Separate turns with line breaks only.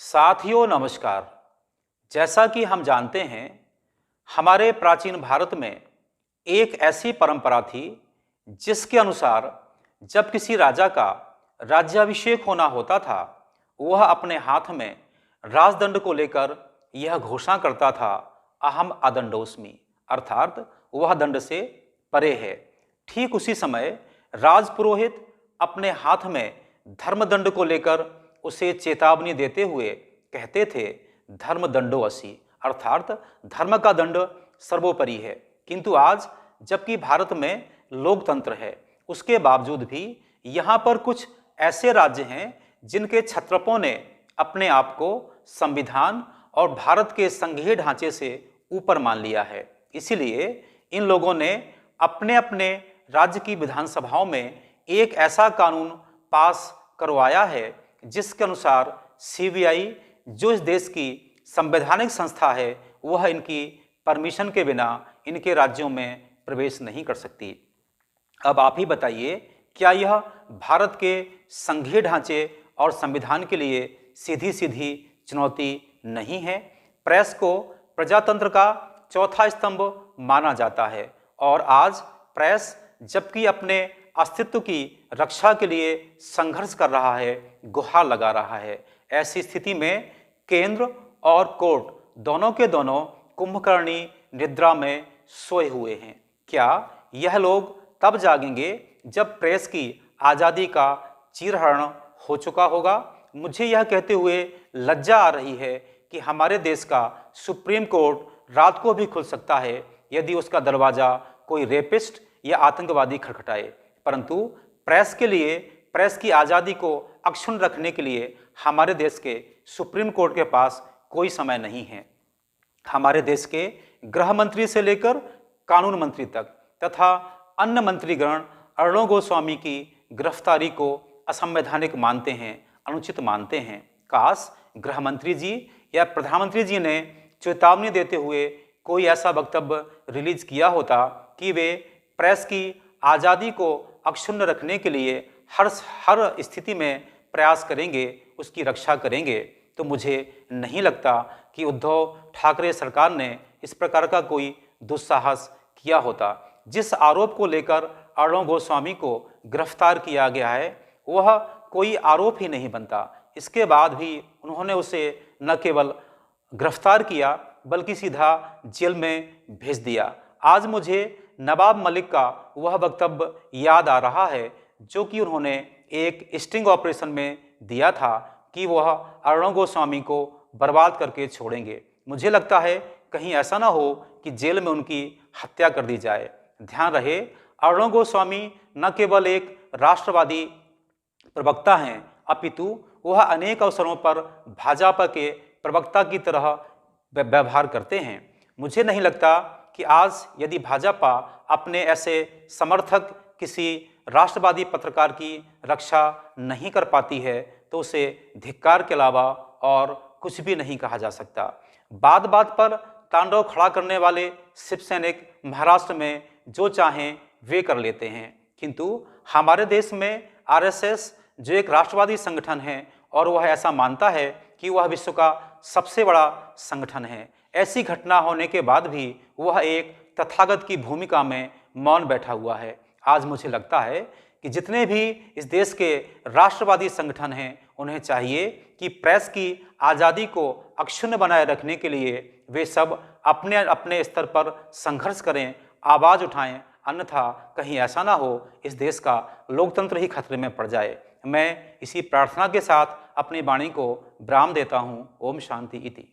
साथियों नमस्कार। जैसा कि हम जानते हैं, हमारे प्राचीन भारत में एक ऐसी परंपरा थी जिसके अनुसार जब किसी राजा का राज्याभिषेक होना होता था, वह अपने हाथ में राजदंड को लेकर यह घोषणा करता था, अहम अदंडोस्मि, अर्थात वह दंड से परे है। ठीक उसी समय राजपुरोहित अपने हाथ में धर्मदंड को लेकर उसे चेतावनी देते हुए कहते थे, धर्म दंडो असि, अर्थात धर्म का दंड सर्वोपरि है। किंतु आज जबकि भारत में लोकतंत्र है, उसके बावजूद भी यहाँ पर कुछ ऐसे राज्य हैं जिनके क्षत्रपों ने अपने आप को संविधान और भारत के संघीय ढांचे से ऊपर मान लिया है। इसीलिए इन लोगों ने अपने अपने राज्य की विधानसभाओं में एक ऐसा कानून पास करवाया है जिसके अनुसार सीबीआई, जो इस देश की संवैधानिक संस्था है, वह इनकी परमिशन के बिना इनके राज्यों में प्रवेश नहीं कर सकती। अब आप ही बताइए, क्या यह भारत के संघीय ढांचे और संविधान के लिए सीधी सीधी चुनौती नहीं है? प्रेस को प्रजातंत्र का चौथा स्तंभ माना जाता है और आज प्रेस जबकि अपने अस्तित्व की रक्षा के लिए संघर्ष कर रहा है, गुहार लगा रहा है। ऐसी स्थिति में केंद्र और कोर्ट दोनों के दोनों कुंभकर्णी निद्रा में सोए हुए हैं। क्या यह लोग तब जागेंगे जब प्रेस की आज़ादी का चीरहरण हो चुका होगा? मुझे यह कहते हुए लज्जा आ रही है कि हमारे देश का सुप्रीम कोर्ट रात को भी खुल सकता है यदि उसका दरवाज़ा कोई रेपिस्ट या आतंकवादी खटखटाए, परंतु प्रेस के लिए, प्रेस की आज़ादी को अक्षुण्ण रखने के लिए हमारे देश के सुप्रीम कोर्ट के पास कोई समय नहीं है। हमारे देश के गृह मंत्री से लेकर कानून मंत्री तक तथा अन्य मंत्रीगण अर्णव गोस्वामी की गिरफ्तारी को असंवैधानिक मानते हैं, अनुचित मानते हैं। काश गृह मंत्री जी या प्रधानमंत्री जी ने चेतावनी देते हुए कोई ऐसा वक्तव्य रिलीज किया होता कि वे प्रेस की आज़ादी को अक्षुण्ण रखने के लिए हर स्थिति में प्रयास करेंगे, उसकी रक्षा करेंगे, तो मुझे नहीं लगता कि उद्धव ठाकरे सरकार ने इस प्रकार का कोई दुस्साहस किया होता। जिस आरोप को लेकर अर्णव गोस्वामी को गिरफ्तार किया गया है, वह कोई आरोप ही नहीं बनता। इसके बाद भी उन्होंने उसे न केवल गिरफ्तार किया बल्कि सीधा जेल में भेज दिया। आज मुझे नवाब मलिक का वह वक्तव्य याद आ रहा है जो कि उन्होंने एक स्टिंग ऑपरेशन में दिया था कि वह अर्णव गोस्वामी को बर्बाद करके छोड़ेंगे। मुझे लगता है कहीं ऐसा ना हो कि जेल में उनकी हत्या कर दी जाए। ध्यान रहे, अर्णव गोस्वामी न केवल एक राष्ट्रवादी प्रवक्ता हैं, अपितु वह अनेक अवसरों पर भाजपा के प्रवक्ता की तरह व्यवहार करते हैं। मुझे नहीं लगता कि आज यदि भाजपा अपने ऐसे समर्थक किसी राष्ट्रवादी पत्रकार की रक्षा नहीं कर पाती है तो उसे धिक्कार के अलावा और कुछ भी नहीं कहा जा सकता। बात बात पर तांडव खड़ा करने वाले शिव सैनिक महाराष्ट्र में जो चाहें वे कर लेते हैं, किंतु हमारे देश में आरएसएस जो एक राष्ट्रवादी संगठन है और वह ऐसा मानता है कि वह विश्व का सबसे बड़ा संगठन है, ऐसी घटना होने के बाद भी वह एक तथागत की भूमिका में मौन बैठा हुआ है। आज मुझे लगता है कि जितने भी इस देश के राष्ट्रवादी संगठन हैं, उन्हें चाहिए कि प्रेस की आज़ादी को अक्षुण्ण बनाए रखने के लिए वे सब अपने अपने स्तर पर संघर्ष करें, आवाज़ उठाएं, अन्यथा कहीं ऐसा ना हो इस देश का लोकतंत्र ही खतरे में पड़ जाए। मैं इसी प्रार्थना के साथ अपनी वाणी को विराम देता हूँ। ओम शांति इति।